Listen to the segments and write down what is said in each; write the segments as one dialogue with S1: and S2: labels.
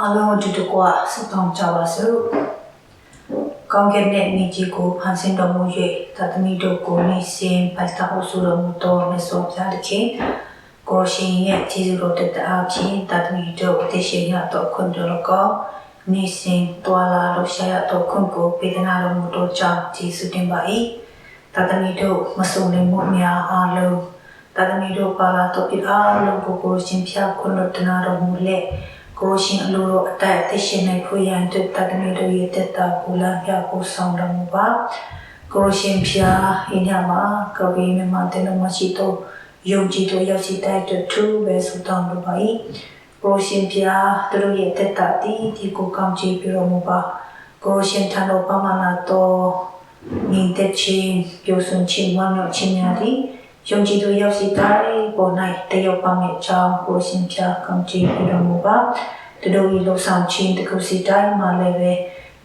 S1: အားလုံးအတူတကွဆုတောင်းကြပါစို့ကောင်းကင်ရဲ့မိကြီးကိုဖန်ဆင်းတော်မူ၍သတ္တမိတို့ကိုနေစဉ်ပိုက်တာဖို့ဆိုတော်မူသောမြတ်စွာဘုရားသခင်ကိုရှင်ရဲ့ကျေးဇူးတော်တက်အားဖြင့်သတ္တမိတို့အသက်ရှင်ရသောခွင့်တော်ကိုနေစဉ်တွာလာလို့ရှာရသောခွင့်ကိုပေးသနာတော်မူသောကြောင့်ကျေးဇူးတင်ပါ၏သတ္တမိတို့မဆုံးနိုင်မှုများအားလုံးသတ္တမိတို့ပါလာတော်ပြအားလုံးကိုရှင်ဖျားခွင့်တော်တနာတော်မူလက်ကိုရှင်အလိုတော်အတိုက်အသက်ရှင်နိုင်ဖို့ရန်အတွက်တသမီတို့ရဲ့တက်တာကိုလာပြဖို့ဆောင်တော်မူပါကိုရှင်ဖျားအင်းရမှာကဝေးမြမတဲ့နမရှိတော့ယုံကြည်တော်ရောက်စီတိုက်တဲ့သူပဲဆုတောင်းလိုပါ၏ကိုရှင်ဖျားတို့ရဲ့တက်တာဒီကိုကောင်းချီးပြတော်မူပါကိုရှင်ထံတော်ပမာဏတော်ညီတဲ့ချင်းပြိုစွန်ချင်းဝမ်းမြောက်ခြင်းများသည်ယုံကြည်သူရောက်စီတိုင်းပေါ်၌တယောက်ပါမယ့်အကြောင်းကိုရှင်ဖျားကောင်းချီးပြတော်မူပါသူတို့၏လှဆောင်ခြင်းတစ်ခုစီတိုင်းမှာလည်းပဲ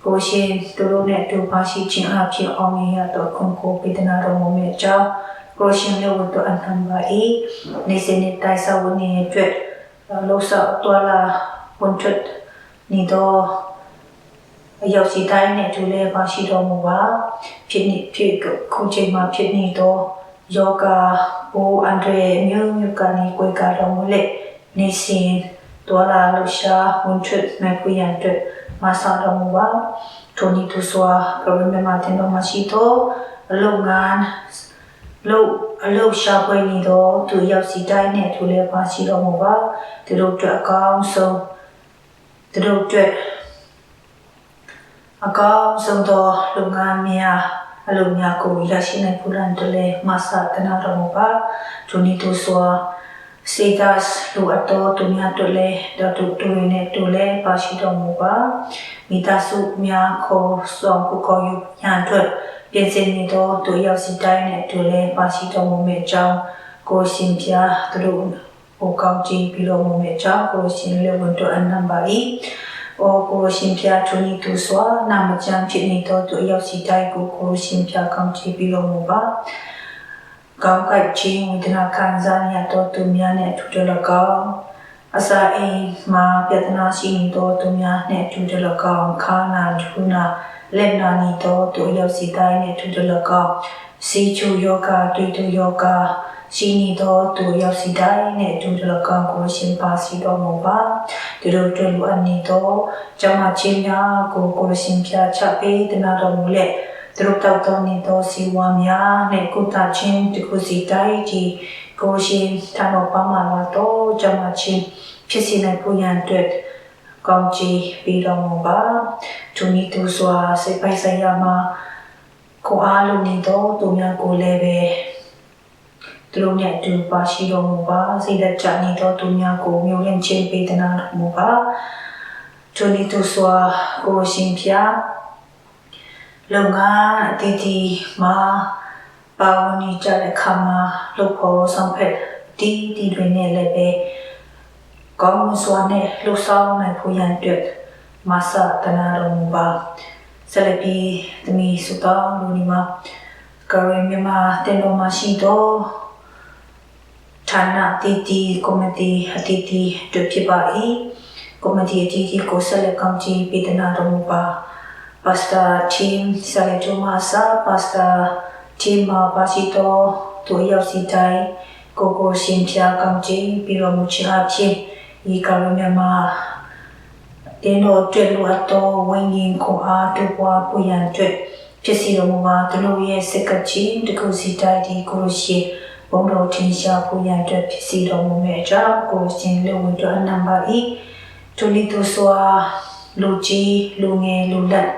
S1: ကိုရှင်သူတို့နဲ့တူပါရှိခြင်းအဖြစ်အောင်မြင်ရတော့ခွန်ကိုပေးသနာတော်မူမယ့်အကြောင်းကိုရှင်ရဲ့ဝတ္တအနံပါ၏နေစဉ်နဲ့တိုက်ဆောက်ဝင်ရဲ့အတွက်လှဆောက်တော်လာဝန်ထက်နေတော့အရောက်စီတိုင်းနဲ့တူလည်းပါရှိတော်မူပါဖြစ်နေဖြစ်ခုချိန်မှာဖြစ်နေတော့ယောဂဘူအန်ဒရေမျိုးကနေကိုယ်ကတော့မလဲနေစဉ်တော်လာလို့ရှာဝန်ထက်မဲ့ပြရတဲ့မဆာတော်မူပါထိုနည်းသူစွာကရမမတင်တော်မရှိတော့အလုပ်ငန်းအလုပ်ရှာဖွေနေတော့သူရောက်စီတိုင်းနဲ့သူလည်းပါရှိတော်မူပါသူတို့အတွက်အကောင်းဆုံးသူတို့အတွက်အကောင်းဆုံးသောလုပ်ငန်းများအလုံးများကိုရရှိနိုင်ဖို့ရန်တလဲမဆာတနာတော်မူပါထိုနည်းသူစွာစေတတ်လူအတော်သူများတို့လည်းတို့တွေနဲ့တို့လည်းပါရှိတော်မူပါမိသားစုများခေါ်ဆောင်ကိုခေါ်ယူရန်အတွက်ပြင်ဆင်နေတော့သူရောက်စီတိုင်းနဲ့တို့လည်းပါရှိတော်မူမယ့်အကြောင်းကိုရှင်ဖျားတို့ဟိုကောင်းချီးပြီးတော်မူမယ့်အကြောင်းကိုရှင်လည်းဝန်တော်အနံပါ၏ကိုရှင်ဖျားသူဤသူစွာနာမကျမ်းဖြစ်နေတော့သူရောက်စီတိုင်းကိုရှင်ဖျားကောင်းချီးပြီးတော်မူပါကောင်းကင်ချင်းဝိဒနာခံစားရတော့သူများနဲ့ထူထလကောင်းအစာအိမ်မှာပြဿနာရှိနေတော့သူများနဲ့ထူထလကောင်းခါနာဒုနာလက်နာနေတော့သူရောက်စီတိုင်းနဲ့ထူထလကောင်းစီချူယောဂတွေ့တူယောဂရှိနေတော့သူရောက်စီတိုင်းနဲ့ထူထလကောင်းကိုရှင်ပါစီတော်မူပါသူတို့တွေ့လို့အနေတော့ကျမချင်းများကိုရှင်ပြချပေးတနာတော်မူလက်သူတို့တောက်တော်နေသောစီဝါများနဲ့ကုသခြင်းတခုစီတိုင်းဒီကိုရှင်ထံတော်ပမာလာတော့ကျမချင်းဖြစ်စီနိုင်ဖို့ရန်အတွက်ကောင်းချီးပေးတော်မူပါသူနည်းသူစွာစိတ်ပိုက်ဆိုင်ရမှာကိုအားလုံးနေတော့သူများကိုလည်းပဲသူတို့နဲ့တူပါရှိတော်မူပါစိတ်သက်ကြနေတော့သူများကိုမျိုးလင့်ချင်းပေးသနာတော်မူပါသူနည်းသူစွာကိုရှင်ဖျားလုပ်ငန်းအသီးသီးမှာပါဝင်နေကြတဲ့ခါမှာလုပ်ဖို့ဆောင်ဖက်ဒီတွေနဲ့လည်းပဲကောင်းစွာနဲ့လှူဆောင်နိုင်ဖို့ရန်အတွက်မဆာတနာတော်မူပါဆက်လက်ပြီးသမီးစုတော်လူဒီမှာကရမမတင်တော်မရှိတော့ဌာနတီကော်မတီအတီးတို့ဖြစ်ပါ၏ကော်မတီအတီးကိုဆက်လက်ကောင်းချီးပေးတနာတော်မူပါPastor Tim Salejumasa Pastor Tim Pasito တို့ရောက်စီတိုင်းကိုရှင်ဖျားကောင်းချီးပြီးတော်မူခြင်းအဖြစ်ဤကာလမြမှာတင်းတော်တွေ့လို့တော့ဝိညာဉ်ကိုအားတို့ပွားပူရန်အတွက်ဖြစ်စီတော်မူပါသူတို့ရဲ့စကချင်းတခုစီတိုင်းဒီကိုရှင်ဘုံတော်ထင်ရှားပူရန်အတွက်ဖြစ်စီတော်မူမယ့်အကြောင်းကိုရှင်လူဝင်တော်အနံပါ၏သူလီသူစွာလူကြီးလူငယ်လူလက်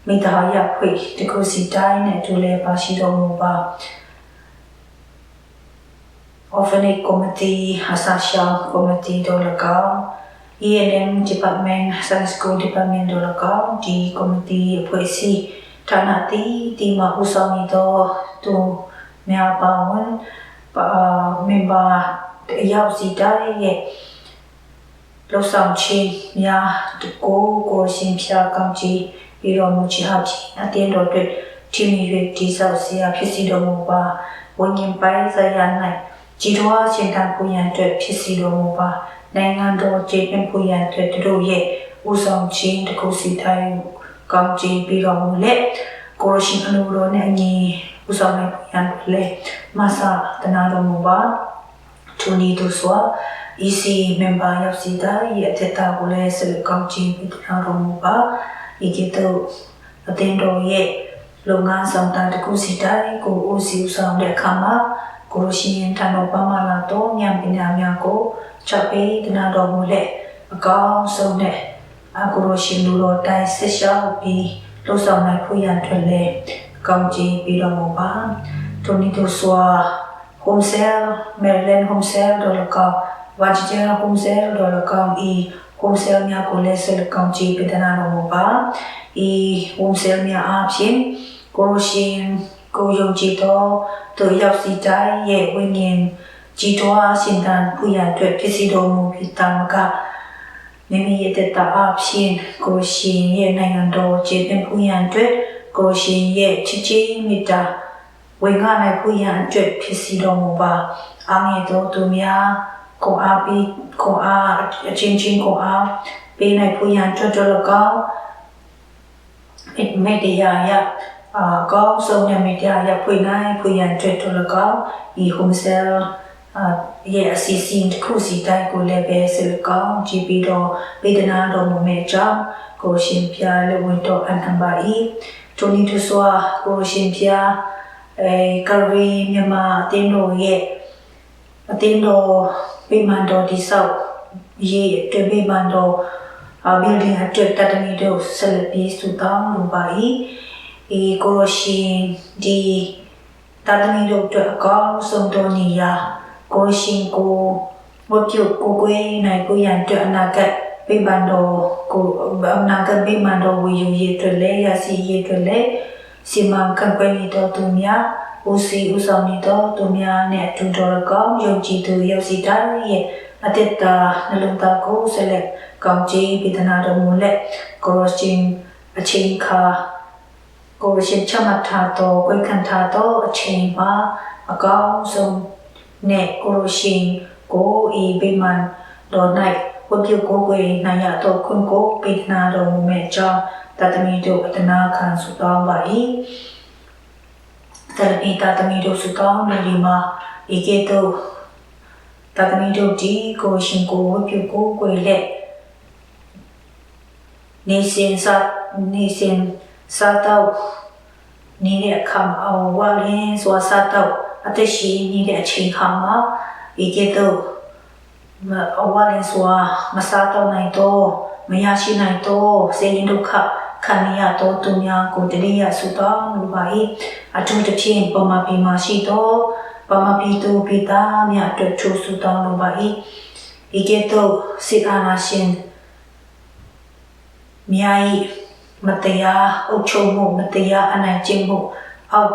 S1: မိသားရဖွေတခုစီတိုင်းနဲ့တူလဲပါရှိတော်မူပါ Orphanage Committee အစာရှောင် Committee တို့၎င်း ELM Department Sunday School Department တို့၎င်းဒီ Committee အဖွဲ့အစည်းဌာနတီမှာဦးဆောင်နေတော့သူများပါဝင်member အရောက်စီတိုင်းရဲ့လှဆောင်ခြင်းများကိုရှင်ဖျားကောင်းချီးပြီးတော်မူခြင်းအဖြစ်အတင်းတော်အတွက်ထိမိ၍တိဆောက်စရာဖြစ်စီတော်မူပါဝိညာဉ်ပိုင်းဆိုင်ရာ၌ကြည်တော်ခြင်းတန်ကိုရန်အတွက်ဖြစ်စီတော်မူပါ နိုင်ငံတော်ကျေပွန်ဖူရန်အတွက်တို့ရဲ့ဦးဆောင်ခြင်းတစ်ခုစီတိုင်းကောင်းချီးပြီးတော်မူလက်ကိုရရှင်အလိုတော်နဲ့အညီဦးဆောင်နိုင်ရန်လေမဆာတနာတော်မူပါထိုနည်းသို့စွာ EC member ရောက်စီတိုင်းရဲ့အထက်တာကိုလည်းဆက်လက်ကောင်းချီးပြီးတော်မူပါဤကဲ့သို့အသင်းတော်ရဲ့လုပ်ငန်းဆောင်တာတစ်ခုစီတိုင်းကိုဦးစီးဦးဆောင်တဲ့အခါမှာကိုရရှင်ထံတော်ပါမလာတော်ဉာဏ်ပညာများကိုချက်ပေးတနာတော်မူလက်အကောင်းဆုံးနဲ့အကိုရရှင်လူတော်တိုင်းဆက်ရှောက်ပြီးလှုပ်ဆောင်နိုင်ဖို့ရန်အတွက်လည်းကောင်းချီးပြီးတော်မူပါထိုနည်းသို့စွာ home sale Maryland home sale တော်လကော Virginia home sale တော်လကောဤ home sale များကိုလည်းဆက်လက်ကောင်းချီးပေးတနာတော်မူပါဤ home sale များအပြင်ကိုရရှင်ကိုယုံကြည်သောသူရောက်စီတိုင်းရဲ့ဝိညာဉ်ကြည်တော်အရှင်တန်ဖူရန်အတွက်ဖြစ်စီတော်မူပြီးတာမကမိမိရဲ့တတအဖြစ်ကိုရှင်ရဲ့နိုင်ငံတော်ကျေပွန်ဖူရန်အတွက်ကိုရှင်ရဲ့ချစ်ချင်းမေတ္တာဝေငှနိုင်ဖူရန်အတွက်ဖြစ်စီတော်မူပါအာငယ်တော်သူများကိုအားပြီးကိုအားအချင်းချင်းကိုအားပေးနိုင်ဖူရန်အတွက်တော်ကောင်းမေတ္တရားရကောင်းဆုံးနဲ့မေတ္တာရဖွင့်နိုင်ဖွင့်ရန်အတွက်တော်ကောင်းဒီ home sale ရဲ့အစီအစဉ်တစ်ခုစီတိုင်းကိုလည်းပဲဆက်လက်ကောင်းကြည့်ပြီးတော့ဗေဒနာတော်မူမဲ့ကြောင့်ကိုရှင်ဖျားလည်းဝင်တော့အနံပါဤထိုနည်းတူစွာကိုရှင်ဖျားကရီမြန်မာအသင်းတော်ရဲ့အသင်းတော်ဗိမာန်တော်ဒီဆောက်ရေးအတွက်ဗိမာန်တော်building အတွက်တတမီတို့ဆက်လက်ပြီးစုတောင်းလိုပါ၏ဤကိုရှင်ဒီတတမီတို့အတွက်အကောင်းဆုံးသောနေရာကိုရှင်ကိုဝတ်ပြုကိုကိုယ်နိုင်ကိုရန်အတွက်အနာဂတ်ဗိမာန်တော်ကိုအနာဂတ်ဗိမာန်တော်ဝေယူရေးအတွက်လည်းရစီရေးအတွက်လည်းစီမံခန့်ခွဲနေတော်သူများဦးစီးဦးဆောင်နေတော်သူများနဲ့အတူတော်ကောင်းယုံကြည်သူရောက်စီတိုင်းရဲ့အတ္တနှလုံးသားကိုဆက်လက်ကောင်းချီးပေးသနာတော်မူလက်ကိုရရှင်အချိန်ခါကိုရရှင်ချမှတ်ထားသောဝိခံထားသောအချိန်မှာအကောင်းဆုံးနဲ့ကိုရရှင်ကိုဤဗိမာန်တော်၌ဝတ်ပြုကိုကိုယ်နိုင်ရသောခွင့်ကိုပေးသနာတော်မူမဲ့ကြောင့်တသမီတို့အတနာခံဆုတောင်းပါ၏တသမီတို့ဆုတောင်းနေဒီမှာဤကဲ့သို့တသမီတို့ဒီကိုရှင်ကိုဝတ်ပြုကိုကိုယ်လက်နေစဉ်စားတော့နေတဲ့အခါမှာဝါလင်းစွာစားတော့အသက်ရှင်နေတဲ့အချိန်ခါမှာဤကဲ့သို့ဝါလင်းစွာမစားတော့နိုင်တော့မရရှိနိုင်တော့စေရင်ဒုက္ခခံရတော့သူများကိုတတိယဆုတောင်းလိုပါ၏အထူးသဖြင့်ပမာပီမှာရှိတော့ပမာပီသူပိသားများအတွက်ထူဆုတောင်းလိုပါ၏ဤကဲ့သို့စေအာနာရှင်မြာဤမတရားအုပ်ချုပ်မှုမတရားအနိုင်ကျင့်မှုအောက်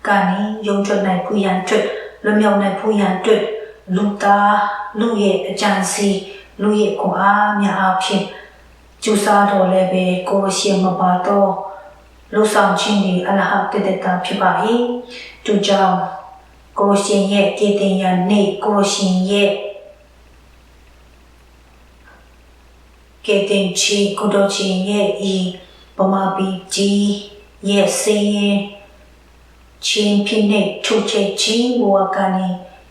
S1: ကနေယုံကြည်နိုင်ဖူရန်အတွက်လွမြောက်နိုင်ဖူရန်အတွက်လူသားလူရဲ့အကြံစီလူရဲ့ခွန်အားများအဖြစ်ကျူစာတော်လည်းပဲကိုရှင်မပါတော့လူဆောင်ခြင်းဒီအလဟတတတာဖြစ်ပါ၏သူကြောင့်ကိုရှင်ရဲ့ကည်တင်ရန်နေ့ကိုရှင်ရဲ့ကဲတင်ချီကုတော်ချင်းရဲ့ဤပမာပီကြီးရဲ့စေရင်ချင်းဖိနေထုချက်ချင်းဘဝကနေ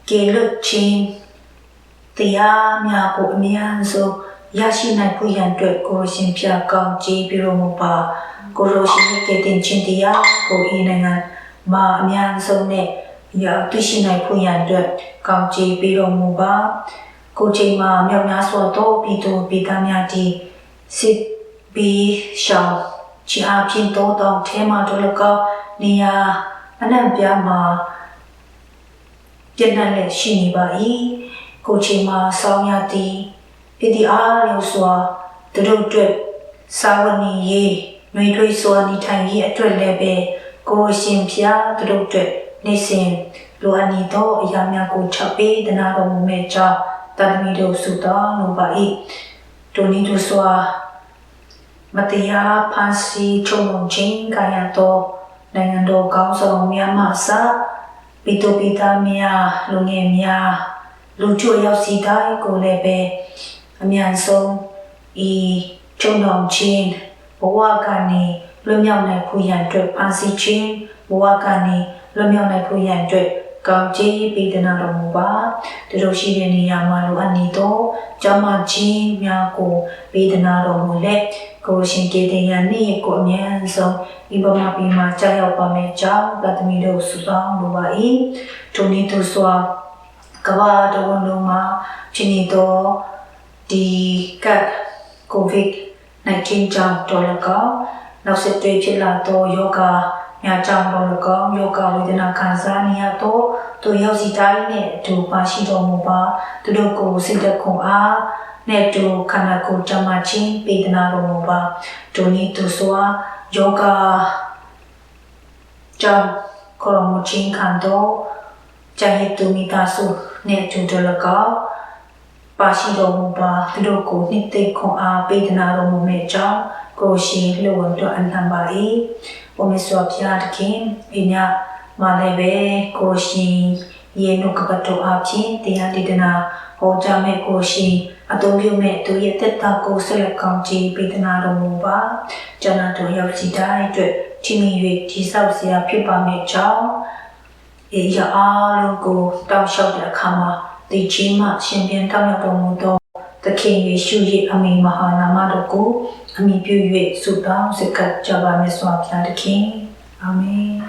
S1: ကေလွတ်ချင်းတရားများကိုအများဆုံးရရှိနိုင်ဖို့ရန်အတွက်ကိုရှင်ဖျားကောင်းကြီးပြုလို့မပါကိုလိုရှိရဲ့ကဲတင်ချင်းတရားကိုဤနိုင်ငံမှာအများဆုံးနဲ့ရသိရှိနိုင်ဖို့ရန်အတွက်ကောင်းကြီးပြုလို့မပါကိုချိန်မှာမြောက်များစွာသောပြည်သူပြည်သားများဒီစစ်ဘီရှောင်းချီအားဖြင့်တောတောင်ထဲမှာတို့လကောက်နေရာအနှံ့ပြားမှာပြည့်နှက်လက်ရှိနေပါ၏ကိုချိန်မှာဆောင်းရသည်ပြည်သူအားလျော်စွာသူတို့အတွက်စာဝနီရေးနှွေထွေးစွာနေထိုင်ရေးအတွက်လည်းပဲကိုရှင်ဖျားသူတို့အတွက်နေစဉ်လိုအပ်နေသောအရာများကိုချက်ပေးတနာတော်မူမဲ့ကြောင့်တသမီတို့ဆုတောင်းလိုပါ၏ထိုနည်းတူစွာမတရားဖန်ဆီးချုံလုံးခြင်းကာယတော်နိုင်ငံတော်ကောင်းဆောင်များမှစပိတုပိသားများလူငယ်များလူချို့ရောက်စီတိုင်းကိုလည်းပဲ အမြန်ဆုံးဤချုံတော်ချင်းဘဝကနေလွတ်မြောက်နိုင်ဖို့ရန်အတွက်ဖန်ဆီးခြင်းဘဝကနေလွတ်မြောက်နိုင်ဖို့ရန်အတွက်ကောင်းချီးပေးသနာတော်မူပါသူတို့ရှိတဲ့နေရာမှာလိုအပ်နေသောကြောင့်မကြီးများကိုပေးသနာတော်မူလက်ကိုရှင်ကေတင်ရနေ့ကိုအမြန်ဆုံးဤဘဝပြီးမှကြောက်ရောက်ပါမယ်ကြောင့်တသမီတို့ဆုတောင်းလိုပါ၏ထိုနည်းသူစွာကဘာတော်လုံးမှာဖြစ်နေသောဒီကပ်ကိုဗစ် 19 ကြောင့်တော်လကောနောက်ဆက်တွဲဖြစ်လာသောယောဂများကြောင့်တော်လကောယောဂဝေဒနာခံစားနေရသောသူရောက်စီတိုင်းနဲ့အတူပါရှိတော်မူပါသူတို့ကိုစိတ်သက်ခွန်အားနဲ့တူခန္ဓာကိုယ်ကြမ်းမှချင်းပေးသနာတော်မူပါဒုနီသူစွာယောဂကြောင့်ခေါ်မချင်းခံတော်ကျန်တဲ့သူမိသားစုနဲ့တူတော်လကောပါရှိတော်မူပါသူတို့ကိုနှစ်သိမ့်ခွန်အားပေးသနာတော်မူမဲ့ကြောင့်ကိုရှင်လှဝန်တော်အနံပါ၏ဘုမေစွာဖျားတခင်အညာမလည်းပဲကိုရှင်ယေနုကပတ်တော်အဖြစ်တရားဒေသနာဟောကြားမဲ့ကိုရှင်အသုံးပြုမဲ့သူရဲ့တက်တာကိုဆက်လက်ကောင်းချီးပေးသနာတော်မူပါကျွန်တော်ရောက်စီတိုင်းအတွက်ချီးမြှင့်၍ကြီးဆောက်စရာဖြစ်ပါမဲ့ကြောင့်အေးရအားလုံးကိုတောင်းလျှောက်တဲ့အခါမှာဒီချင်းမှရှင်ပြန်တောင်းရတော်မူသောသခင်ယေရှုရဲ့အမိမဟာနာမတော်ကိုအမိပြု၍ဆုတောင်းစကားကြပါမယ်စွာဘုရားသခင်အာမင်